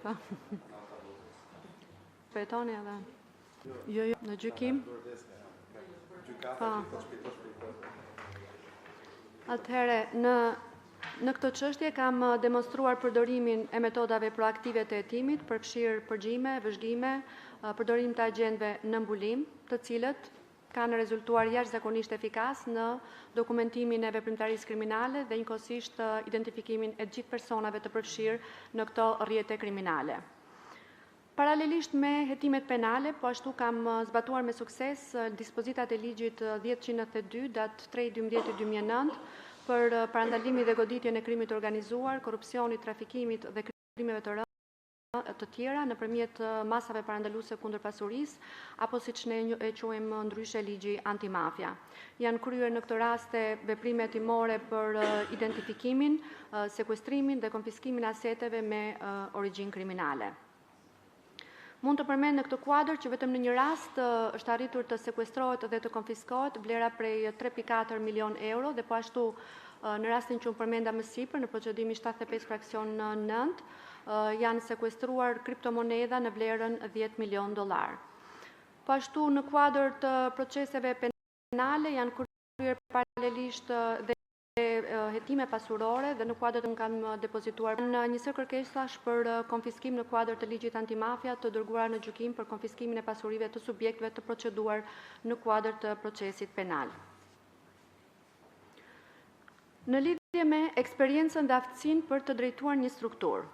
Po. Petoni edhe. Jo, në gjykim. Po. Atëhere, në këtë çështje kam demonstruar përdorimin e metodave proaktive të hetimit, përfshirë përgjime, vëzhgime, përdorim të agjendëve në mbulim, të cilët kanë rezultuar jashtëzakonisht efikas në dokumentimin e veprimtarisë kriminale dhe njëkohësisht identifikimin e gjithë personave të përfshirë në këto rrjete kriminale. Paralelisht me hetimet penale, po ashtu kam zbatuar me sukses dispozitat e ligjit 1092 datë 3/12/2009 për parandalimin dhe goditjen e krimit organizuar, korrupsionit, trafikimit dhe krimeve të tjera nëpërmjet masave parandaluese kundër pasurisë, apo siç ne e quajmë ndryshe ligji antimafia. Janë kryer në këtë raste veprime hetimore për identifikimin, sekuestrimin dhe konfiskimin e aseteve me origjinë kriminale. Mund të përmend në këtë kuadër që vetëm në një rast është arritur të sekuestrohet dhe të konfiskohet vlera prej 3.4 milion euro dhe po ashtu në rastin që unë përmenda më sipër në procedimin 75 fraksion 9 janë sekuestruar kriptomoneda në vlerën $10 milion. Po ashtu në kuadër të proceseve penale janë kryer paralelisht dhe hetime pasurore dhe në kuadër të kanë depozituar në njësër kërkesash për konfiskim në kuadër të ligjit antimafia të dërguar në gjykim për konfiskimin e pasurive të subjektëve të proceduar në kuadër të procesit penal. Në lidhje me eksperiencën dhe aftësinë për të drejtuar një strukturë,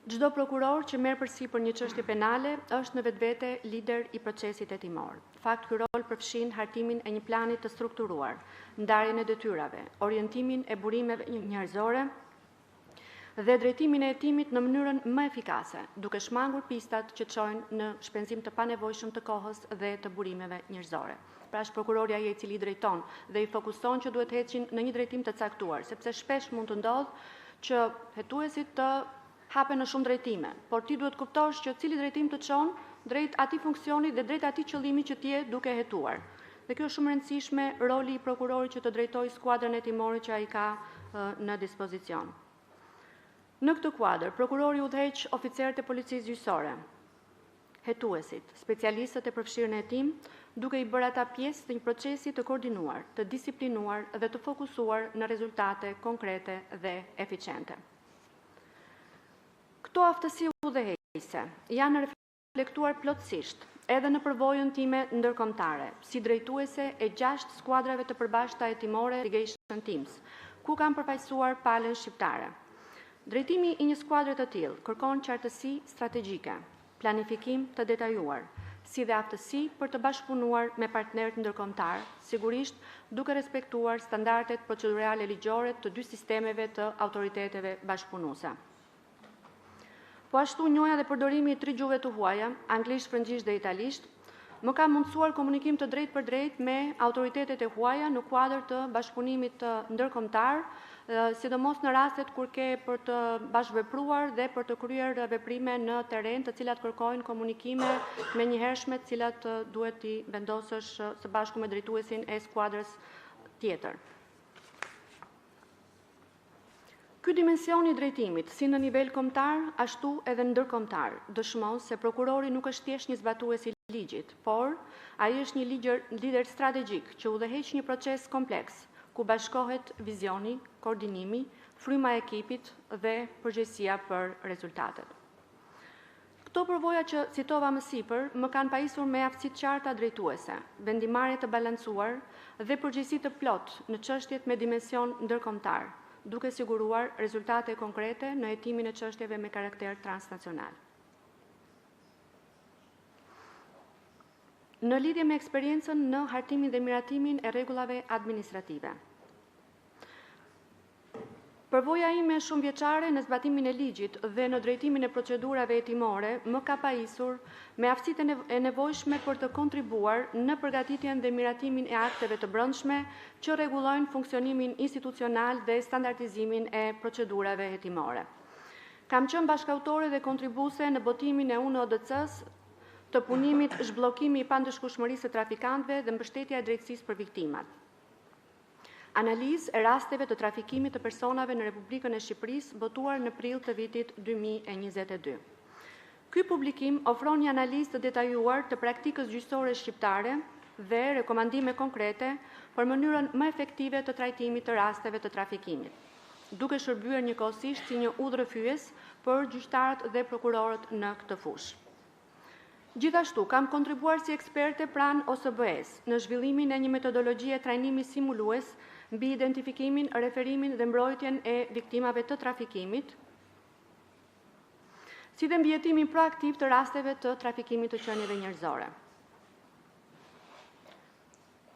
çdo prokuror që merr përsipër një çështje penale është në vetvete lider i procesit hetimor. Fakt ky rol përfshin hartimin e një plani të strukturuar, ndarjen e detyrave, orientimin e burimeve njerëzore dhe drejtimin e hetimit në mënyrën më efikase, duke shmangur pistat që çojnë në shpenzim të panevojshëm të kohës dhe të burimeve njerëzore. Pra është prokurori ai i cili drejton dhe i fokuson që duhet heqin në një drejtim të caktuar, sepse shpesh mund të ndodhë që hetuesit të hapen në shumë drejtime, por ti duhet kuptosh që cili drejtim të çon drejt atij funksioni dhe drejt atij qëllimi që ti je duke hetuar. Dhe kjo është shumë e rëndësishme roli i prokurorit që të drejtojë skuadrën hetimore që ai ka në dispozicion. Në këtë kuadër, prokurori udhëheq oficerët e policisë gjyqësore, hetuesit, specialistët e përfshirë në hetim, duke i bërë ata pjesë të një procesi të koordinuar, të disiplinuar dhe të fokusuar në rezultate konkrete dhe eficiente. Këto aftësi udhëheqëse janë reflektuar plotësisht edhe në përvojën time ndërkombëtare, si drejtuese e 6 skuadrave të përbashkëta hetimore Investigation Teams, ku kam përfaqësuar palën shqiptare. Drejtimi i një skuadre të tillë kërkon qartësi strategjike, planifikim të detajuar, si dhe aftësi për të bashkëpunuar me partnerët ndërkombëtar, sigurisht duke respektuar standardet procedurale ligjore të dy sistemeve të autoriteteve bashkëpunuese. Po ashtu njohja dhe përdorimi i 3 gjuhëve të huaja, anglisht, frëngjisht dhe italisht, më ka mundësuar komunikim të drejtë për drejtë me autoritetet e huaja në kuadër të bashkëpunimit ndërkombëtar, sidomos në rastet kur ke për të bashkëvepruar dhe për të kryer veprime në terren, të cilat kërkojnë komunikime menjëhershme, të cilat duhet i vendosësh së bashku me drejtuesin e skuadrës tjetër. Ky dimensioni i drejtimit, si në nivel kombëtar, ashtu edhe ndërkombëtar, dëshmon se prokurori nuk është thjesht një zbatues i ligjit, por ai është një lider strategjik që udhëheq një proces kompleks, ku bashkohet vizioni, koordinimi, fryma e ekipit dhe përgjegjësia për rezultatet. Këto përvoja që citova më sipër më kanë pajisur me aftësi të qarta drejtuese, vendimarrje të balancuar dhe përgjegjësi të plotë në çështjet me dimension ndërkombëtar, duke siguruar rezultate konkrete në hetimin e çështjeve me karakter transnacional. Në lidhje me eksperiencën në hartimin dhe miratimin e rregullave administrative. Përvoja ime shumë vjeçare në zbatimin e ligjit dhe në drejtimin e procedurave hetimore më ka pajisur me aftësitë e nevojshme për të kontribuar në përgatitjen dhe miratimin e akteve të brendshme që rregullojnë funksionimin institucional dhe standardizimin e procedurave hetimore. Kam qenë bashkëautore dhe kontribuese në botimin e UNODC-s të punimit zhbllokimi i pandëshkueshmërisë së trafikantëve dhe mbështetja e drejtësisë për viktimat. analizë e rasteve të trafikimit të personave në Republikën e Shqipërisë, botuar në prill të vitit 2022. Ky publikim ofron një analizë të detajuar të praktikës gjyqësore shqiptare dhe rekomandime konkrete për mënyrën më efektive të trajtimit të rasteve të trafikimit, duke shërbyer njëkohësisht si një udhërrëfyes për gjyqtarët dhe prokurorët në këtë fushë. Gjithashtu, kam kontribuar si eksperte pranë OSBE-s në zhvillimin e një metodologjie trajnimi simulues mbi identifikimin, referimin dhe mbrojtjen e viktimave të trafikimit, si dhe mbi hetimin proaktiv të rasteve të trafikimit të qenieve njerëzore.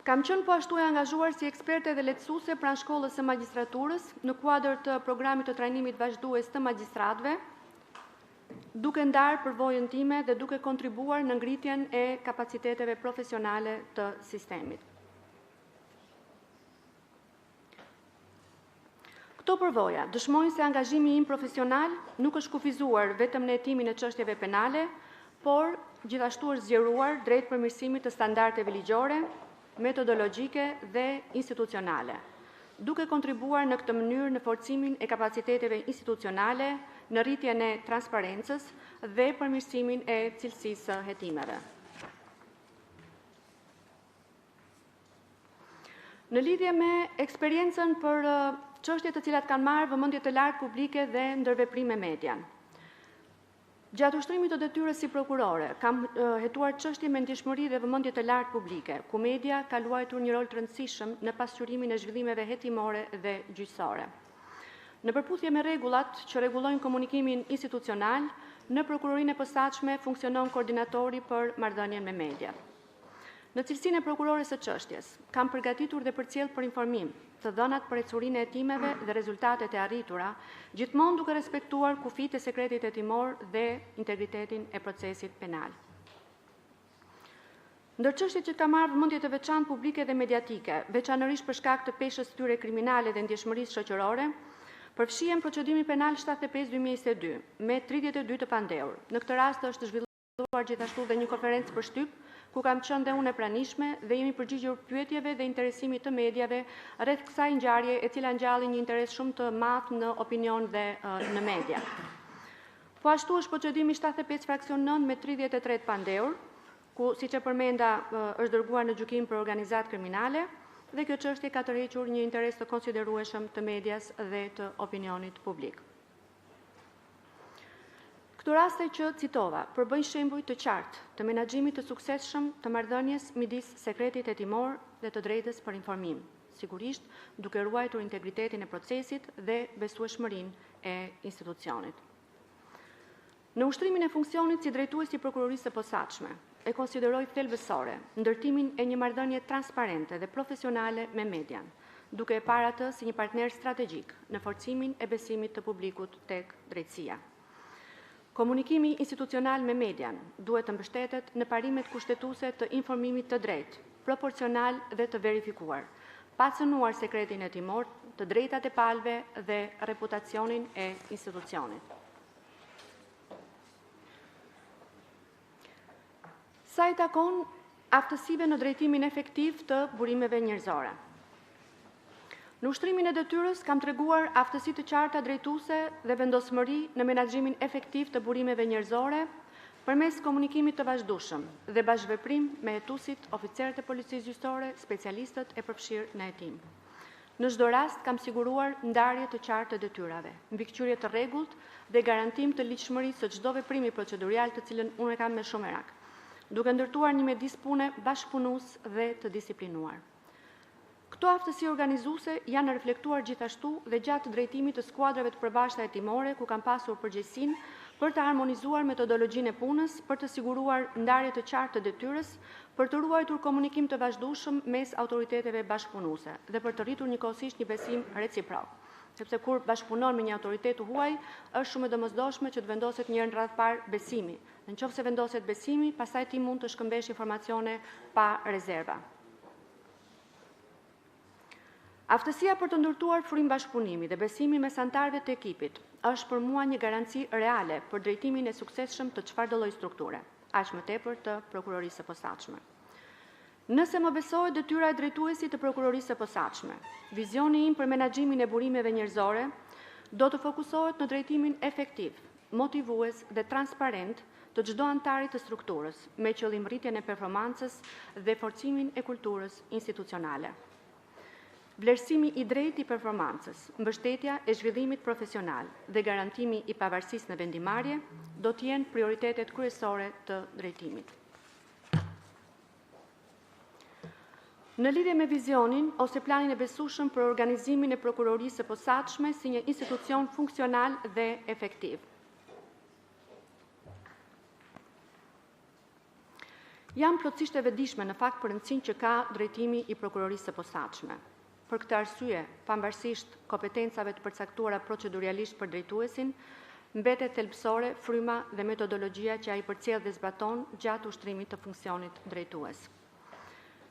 Kam qenë po ashtu e angazhuar si eksperte dhe lehtësuese pranë shkollës së magjistraturës në kuadër të programit të trajnimit vazhdues të magjistratëve, duke ndarë përvojën time dhe duke kontribuar në ngritjen e kapaciteteve profesionale të sistemit. Këto përvoja dëshmojnë se angazhimi im profesional nuk është kufizuar vetëm në hetimin e çështjeve penale, por gjithashtu është zgjeruar drejt përmirësimit të standardeve ligjore, metodologjike dhe institucionale, duke kontribuar në këtë mënyrë në forcimin e kapaciteteve institucionale, në rritjen e transparencës dhe përmirësimin e cilësisë së hetimeve. Në lidhje me eksperiencën për çështje të cilat kanë marrë vëmendje të lartë publike dhe ndërveprim me median. Gjatë ushtrimit të detyrës si prokurore, kam hetuar çështje me ndjeshmëri dhe vëmendje të lartë publike, ku media ka luajtur një rol të rëndësishëm në pasqyrimin e zhvillimeve hetimore dhe gjyqësore. Në përputhje me rregullat që rregullojnë komunikimin institucional, në prokurorinë e posaçme funksionon koordinatori për marrëdhënien me media. Në cilësinë e prokurores së çështjes, kam përgatitur dhe përcjell për informim të dhënat për ecurinë e hetimeve dhe rezultatet e arritura, gjithmonë duke respektuar kufitë e sekretit hetimor dhe integritetin e procesit penal. Ndër çështjet që ka marrë vëmendje të veçantë publike dhe mediatike, veçanërisht për shkak të peshës së tyre kriminale dhe ndjeshmërisë shoqërore, përfshihen procedimi penal 75/2022 me 32 të pandehur. Në këtë rast është zhvilluar gjithashtu dhe një konferencë për shtyp, ku kam qenë dhe unë e pranishme dhe jemi përgjigjur pyetjeve dhe interesimit të mediave rreth kësaj ngjarje, e cila ngjalli një interes shumë të madh në opinion dhe në media. Po ashtu është procedimi 75 fraksion 9 me 33 të pandehur, ku siç e përmenda është dërguar në gjykim për organizatë kriminale, dhe kjo çështje ka tërhequr një interes të konsiderueshëm të medias dhe të opinionit publik. Këto raste që citova përbëjnë shembuj të qartë të menaxhimit të suksesshëm të marrëdhënies midis sekretit hetimor dhe të drejtës për informim, sigurisht duke ruajtur integritetin e procesit dhe besueshmërinë e institucionit. Në ushtrimin e funksionit si drejtues i prokurorisë së posaçme, e konsideroj thelbësore ndërtimin e një marrëdhënie transparente dhe profesionale me median, duke e parë atë si një partner strategjik në forcimin e besimit të publikut tek drejtësia. Komunikimi institucional me median duhet të mbështetet në parimet kushtetuese të informimit të drejtë, proporcional dhe të verifikuar, pa cënuar sekretin hetimor, të drejtat e palëve dhe reputacionin e institucionit. Sa i takon aftësive në drejtimin efektiv të burimeve njerëzore. Në ushtrimin e detyrës kam treguar aftësi të qarta drejtuese dhe vendosmëri në menaxhimin efektiv të burimeve njerëzore përmes komunikimit të vazhdueshëm dhe bashkëveprim me hetuesit, oficerët e policisë gjyqësore, specialistët e përfshirë në hetim. Në çdo rast kam siguruar ndarje të qartë të detyrave, mbikëqyrje të rregullt dhe garantim të ligjshmërisë së çdo veprimi procedurial të cilën unë kam me shumë merak, duke ndërtuar një mjedis pune bashkëpunues dhe të disiplinuar. Këto aftësi organizuese janë reflektuar gjithashtu dhe gjatë drejtimit të skuadrave të përbashkëta hetimore, ku kam pasur përgjegjësinë për të harmonizuar metodologjinë e punës, për të siguruar ndarje të qartë të detyrës, për të ruajtur komunikim të vazhdueshëm mes autoriteteve bashkëpunuese dhe për të rritur njëkohësisht një besim reciprok. Sepse kur bashkëpunon me një autoritet të huaj, është shumë e domosdoshme që të vendoset një herë në radhë parë besimi. Nëse vendoset besimi, pastaj ti mund të shkëmbesh informacione pa rezerva. Aftësia për të ndërtuar furim bashkëpunimi dhe besimi mes anëtarëve të ekipit është për mua një garanci reale për drejtimin e suksesshëm të çfarëdo lloj strukture, aq më tepër të prokurorisë së posaçme. Nëse më besohet detyra e drejtuesit të prokurorisë së posaçme, vizioni im për menaxhimin e burimeve njerëzore do të fokusohet në drejtimin efektiv, motivues dhe transparent të çdo antarit të strukturës, me qëllim rritjen e performancës dhe forcimin e kulturës institucionale. Vlerësimi i drejtë i performancës, mbështetja e zhvillimit profesional dhe garantimi i pavarësisë në vendimarrje do të jenë prioritetet kryesore të drejtimit. Në lidhje me vizionin ose planin e besueshëm për organizimin e prokurorisë së posaçme si një institucion funksional dhe efektiv. Jam plotësisht e vetëdijshme në fakt për rëndësinë që ka drejtimi i prokurorisë së posaçme. Për këtë arsye, pavarësisht kompetencave të përcaktuara proceduralisht për drejtuesin, mbetet thelbësore fryma dhe metodologjia që ai përcjell dhe zbaton gjatë ushtrimit të funksionit drejtues.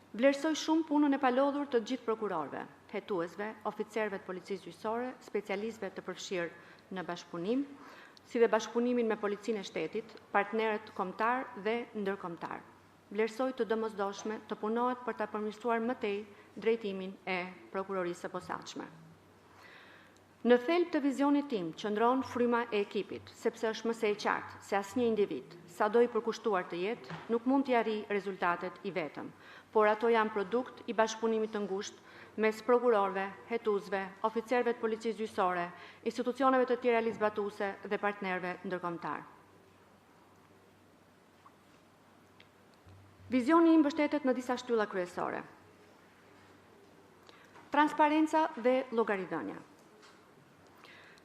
Vlerësoj shumë punën e palodhur të gjithë prokurorëve, hetuesve, oficerëve të policisë gjyqësore, specialistëve të përfshirë në bashkëpunim, si dhe bashkëpunimin me policinë e shtetit, partnerët kombëtar dhe ndërkombëtar. Vlerësoj të domosdoshme të punohet për ta përmirësuar më tej drejtimin e prokurorisë së posaçme. Në thelb të vizionit tim qëndron fryma e ekipit, sepse është më së qartë se asnjë individ, sado i përkushtuar të jetë, nuk mund t'i arrijë rezultatet i vetëm, por ato janë produkt i bashkëpunimit të ngushtë mes prokurorëve, hetuesve, oficerëve të policisë gjyqësore, institucioneve të tjera ligjzbatuese dhe partnerëve ndërkombëtar. Vizioni im mbështetet në disa shtylla kryesore. Transparenca dhe llogaridhënia.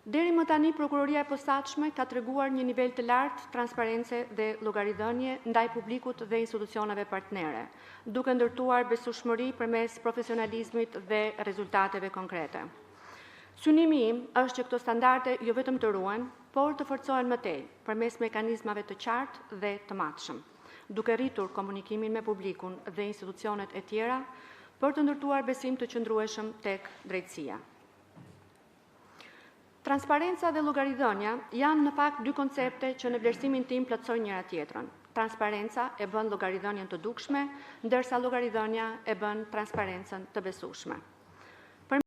Deri më tani, prokuroria e posaçme ka treguar një nivel të lartë transparence dhe llogaridhënie ndaj publikut dhe institucioneve partnere, duke ndërtuar besueshmëri përmes profesionalizmit dhe rezultateve konkrete. Synimi im është që këto standarde jo vetëm të ruhen, por të forcohen më tej përmes mekanizmave të qartë dhe të matshëm, duke rritur komunikimin me publikun dhe institucionet e tjera për të ndërtuar besim të qëndrueshëm tek drejtësia. Transparenca dhe llogaridhënia janë në fakt dy koncepte që në vlerësimin tim plotësojnë njëra tjetrën. Transparenca e bën llogaridhënien të dukshme, ndërsa llogaridhënia e bën transparencën të besueshme.